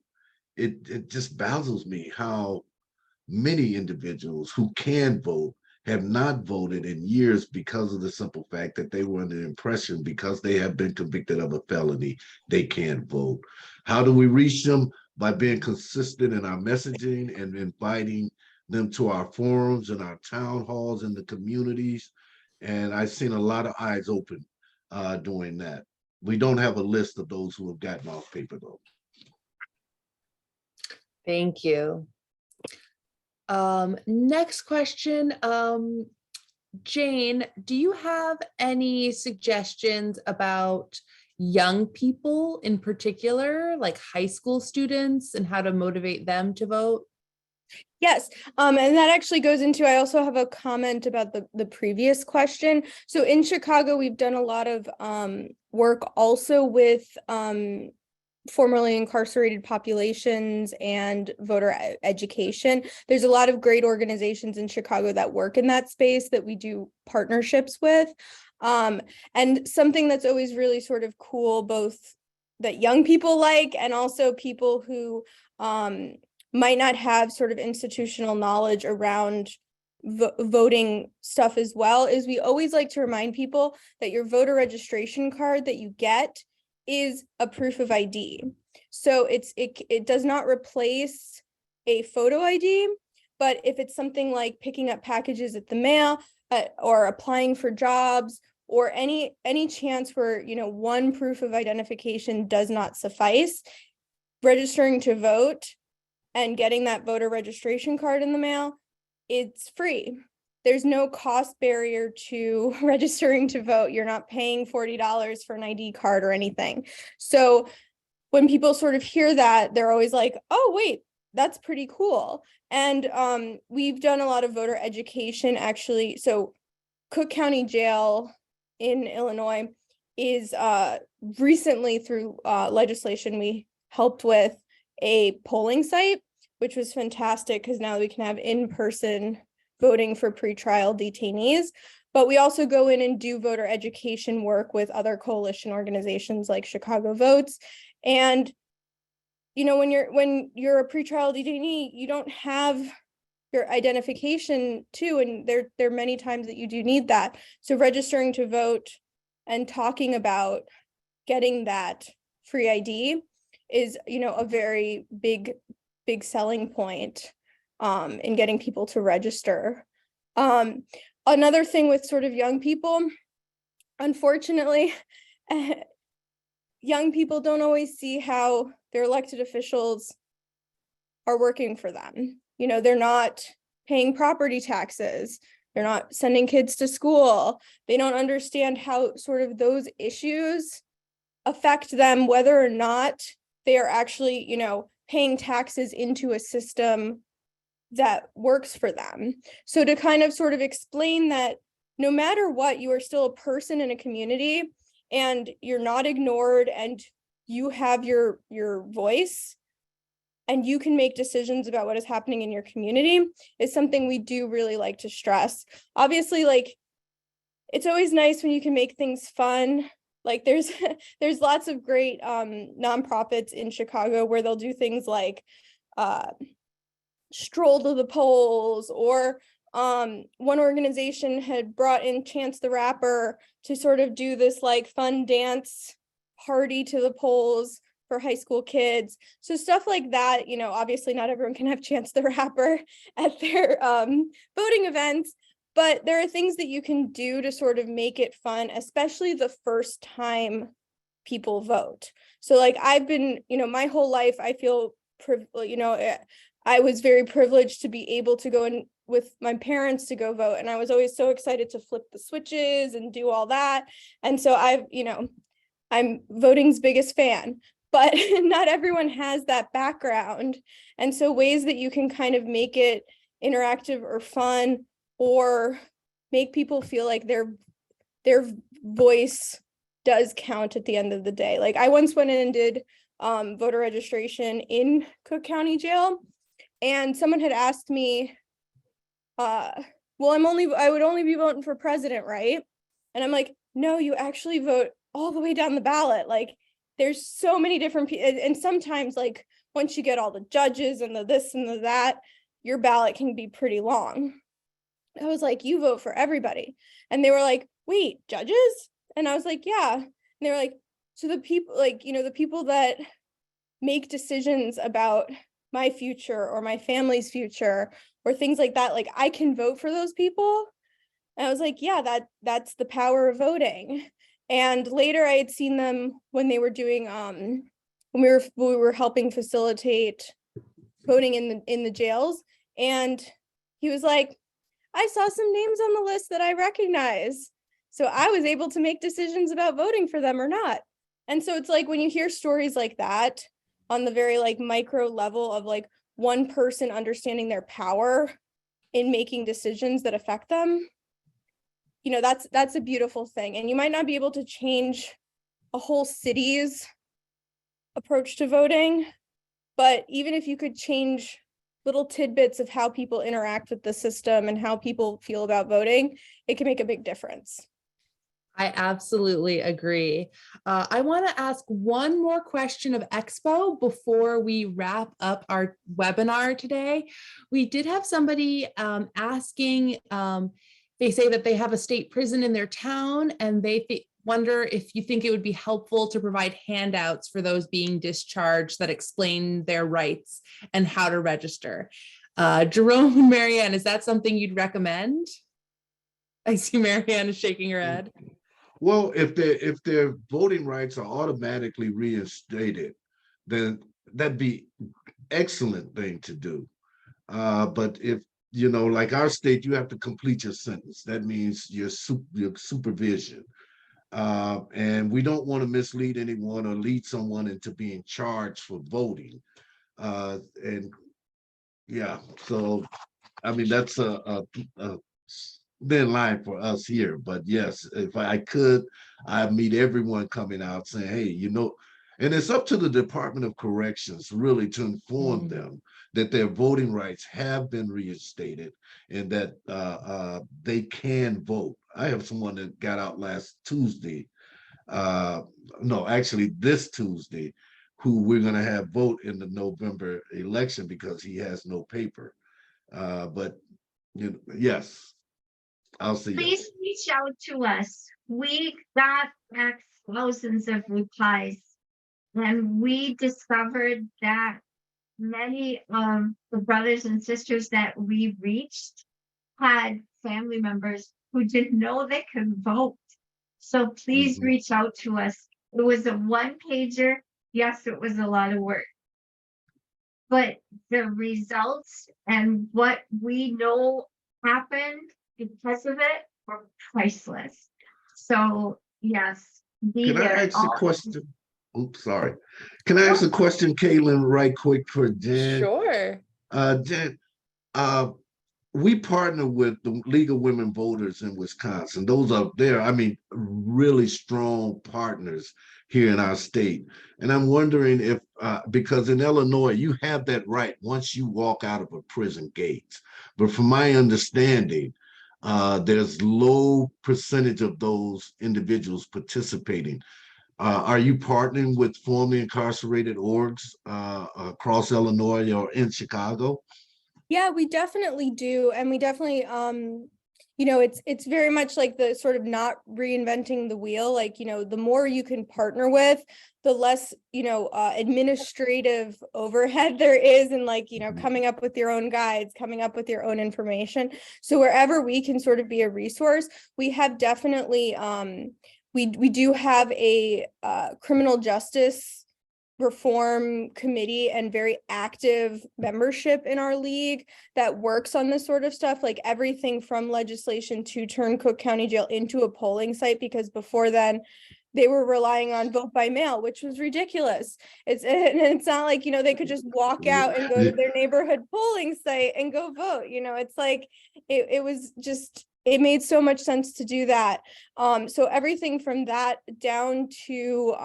It just baffles me how many individuals who can vote have not voted in years because of the simple fact that they were under the impression because they have been convicted of a felony, they can't vote. How do we reach them? By being consistent in our messaging and inviting them to our forums and our town halls in the communities. And I've seen a lot of eyes open doing that. We don't have a list of those who have gotten off paper though. Thank you. Next question. Jane, do you have any suggestions about young people in particular, like high school students, and how to motivate them to vote? Yes, and that actually goes into, I also have a comment about the previous question. So in Chicago, we've done a lot of work also with formerly incarcerated populations and voter education. There's a lot of great organizations in Chicago that work in that space that we do partnerships with. And something that's always really sort of cool, both that young people like and also people who might not have sort of institutional knowledge around voting stuff as well, is we always like to remind people that your voter registration card that you get is a proof of ID. So it does not replace a photo ID, but if it's something like picking up packages at the mail or applying for jobs or any chance where, you know, one proof of identification does not suffice, registering to vote and getting that voter registration card in the mail, it's free. There's no cost barrier to registering to vote. You're not paying $40 for an ID card or anything. So when people sort of hear that, they're always like, oh, wait, that's pretty cool. And we've done a lot of voter education, actually. So Cook County Jail in Illinois is recently through legislation, we helped with a polling site, which was fantastic because now we can have in-person voting for pretrial detainees. But we also go in and do voter education work with other coalition organizations like Chicago Votes. And, you know, when you're a pretrial detainee, you don't have your identification too, and there are many times that you do need that. So registering to vote and talking about getting that free ID is, you know, a very big selling point in getting people to register. Another thing with sort of young people, unfortunately, young people don't always see how their elected officials are working for them. You know, they're not paying property taxes. they're not sending kids to school. They don't understand how sort of those issues affect them, whether or not they are actually, you know, paying taxes into a system that works for them. So to kind of sort of explain that no matter what, you are still a person in a community and you're not ignored and you have your voice and you can make decisions about what is happening in your community is something we do really like to stress. Obviously, like, it's always nice when you can make things fun. Like there's lots of great nonprofits in Chicago where they'll do things like stroll to the polls, or one organization had brought in Chance the Rapper to sort of do this like fun dance party to the polls for high school kids. So stuff like that, you know, obviously not everyone can have Chance the Rapper at their voting events, but there are things that you can do to sort of make it fun, especially the first time people vote. So like I've been, you know, my whole life, I feel, you know, I was very privileged to be able to go in with my parents to go vote. And I was always so excited to flip the switches and do all that. And so I'm voting's biggest fan, but not everyone has that background. And so ways that you can kind of make it interactive or fun, or make people feel like their voice does count at the end of the day. Like I once went in and did voter registration in Cook County Jail, and someone had asked me, well, I would only be voting for president, right? And I'm like, no, you actually vote all the way down the ballot. Like there's so many different people. And sometimes like once you get all the judges and the this and the that, your ballot can be pretty long. I was like, you vote for everybody. And they were like, wait, judges? And I was like, yeah. And they were like, so the people, like, you know, the people that make decisions about my future or my family's future or things like that, like I can vote for those people. And I was like, yeah, that's the power of voting. And later I had seen them when they were doing, when we were helping facilitate voting in the jails. And he was like, I saw some names on the list that I recognize. So I was able to make decisions about voting for them or not. And so it's like when you hear stories like that on the very like micro level of like one person understanding their power in making decisions that affect them, you know, that's a beautiful thing. And you might not be able to change a whole city's approach to voting, but even if you could change little tidbits of how people interact with the system and how people feel about voting, it can make a big difference. I absolutely agree. I want to ask one more question of EXPO before we wrap up our webinar today. We did have somebody asking, they say that they have a state prison in their town and they wonder if you think it would be helpful to provide handouts for those being discharged that explain their rights and how to register. Jerome and Marianne, is that something you'd recommend? I see Marianne is shaking her head. Well, if their voting rights are automatically reinstated, then that'd be excellent thing to do. But if, you know, like our state, you have to complete your sentence. That means your supervision. And we don't want to mislead anyone or lead someone into being charged for voting. And yeah, so I mean that's a thin line for us here. But yes, if I could, I'd meet everyone coming out saying, hey, you know, and it's up to the Department of Corrections really to inform them that their voting rights have been reinstated and that they can vote. I have someone that got out last Tuesday, no, actually this Tuesday, who we're going to have vote in the November election because he has no paper. But you know, yes, I'll see you. Please reach out to us. We got back thousands of replies, and we discovered that many of the brothers and sisters that we reached had family members who didn't know they could vote. So please reach out to us. It was a one-pager. Yes, it was a lot of work, but the results and what we know happened because of it are priceless. So yes, be Can I there. ask a question? Oops, sorry. Can I ask a question, Caitlin, right quick for Jen? Sure. Jen, we partner with the League of Women Voters in Wisconsin. Those are there, I mean, really strong partners here in our state. And I'm wondering if, because in Illinois, you have that right once you walk out of a prison gates. But from my understanding, there's low percentage of those individuals participating. Are you partnering with formerly incarcerated orgs across Illinois or in Chicago? Yeah, we definitely do. And we definitely, it's very much like the sort of not reinventing the wheel. Like, the more you can partner with, the less, administrative overhead there is, and like, coming up with your own guides, coming up with your own information. So wherever we can sort of be a resource, we have definitely, we do have a criminal justice reform committee and very active membership in our league that works on this sort of stuff, like everything from legislation to turn Cook County Jail into a polling site, because before then they were relying on vote by mail, which was ridiculous. It's not like, they could just walk out and go to their neighborhood polling site and go vote. It's like it was just, it made so much sense to do that. So everything from that down to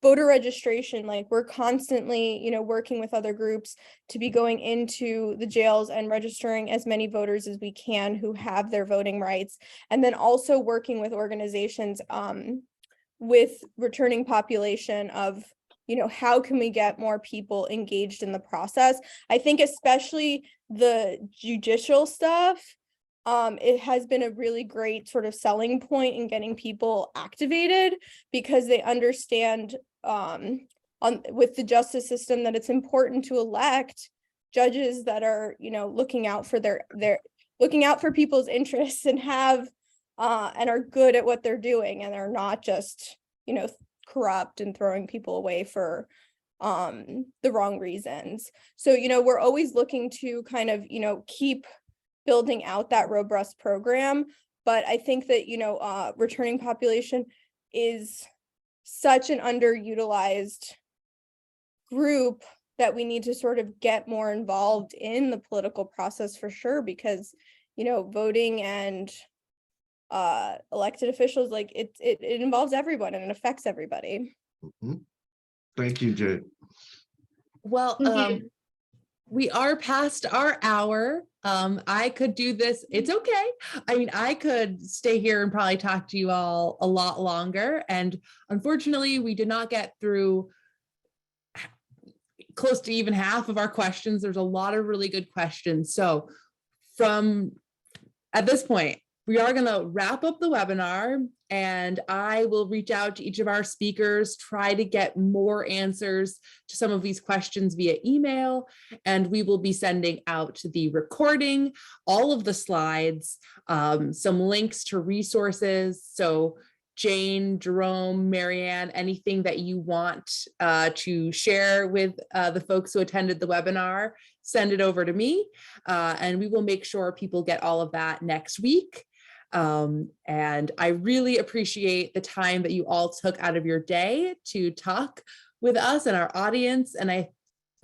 voter registration, like we're constantly, working with other groups to be going into the jails and registering as many voters as we can who have their voting rights. And then also working with organizations with returning population of, how can we get more people engaged in the process? I think especially the judicial stuff, it has been a really great sort of selling point in getting people activated, because they understand with the justice system that it's important to elect judges that are, looking out for looking out for people's interests and have and are good at what they're doing, and are not just, corrupt and throwing people away for the wrong reasons. So, we're always looking to kind of, keep building out that robust program. But I think that, returning population is such an underutilized group that we need to sort of get more involved in the political process for sure, because, voting and elected officials, like it involves everyone and it affects everybody. Mhm. Thank you, Jay. Well, we are past our hour. I could do this. It's okay. I mean, I could stay here and probably talk to you all a lot longer. And unfortunately, we did not get through close to even half of our questions. There's a lot of really good questions. So at this point, we are going to wrap up the webinar, and I will reach out to each of our speakers, try to get more answers to some of these questions via email, and we will be sending out the recording, all of the slides, some links to resources. So Jane, Jerome, Marianne, anything that you want to share with the folks who attended the webinar, send it over to me, and we will make sure people get all of that next week. And I really appreciate the time that you all took out of your day to talk with us and our audience. And I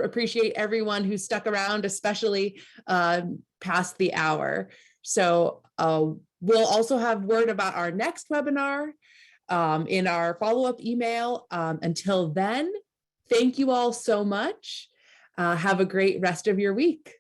appreciate everyone who stuck around, especially past the hour. So we'll also have word about our next webinar in our follow-up email. Until then, thank you all so much. Have a great rest of your week.